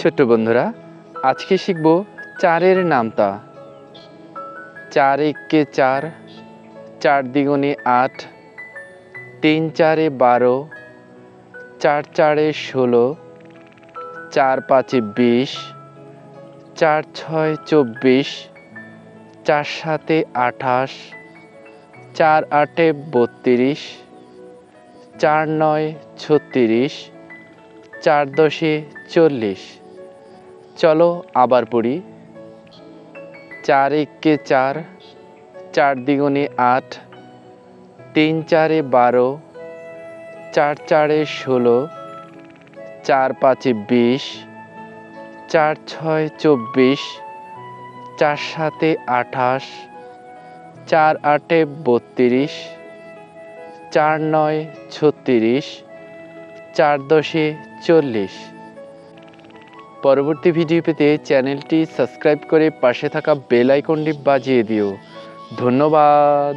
ছোট্ট বন্ধুরা, আজকে শিখব চারের নামতা। ৪ একে ৪, ৪ দ্বিগুণে ৮, ৩ ৪-এ ১২, ৪ ৪-এ ১৬, ৪ ৫-এ ২০, ৪ ৬-এ ২৪, ৪ ৭-এ ২৮, ৪ ৮-এ ৩২, ৪ ৯-এ ৩৬, ৪ ১০-এ ৪০। চলো আবার পড়ি। ৪ একে ৪, ৪ দ্বিগুণে ৮, ৩ ৪-এ ১২, ৪ ৪-এ ১৬, ৪ ৫-এ ২০, ৪ ৬-এ ২৪, ৪ ৭-এ ২৮, ৪ ৮-এ ৩২, ৪ ৯-এ ৩৬, ৪ ১০-এ ৪০। পরবর্তী ভিডিও পেতে চ্যানেলটি সাবস্ক্রাইব করে পাশে থাকা বেল আইকনটি বাজিয়ে দিও। ধন্যবাদ।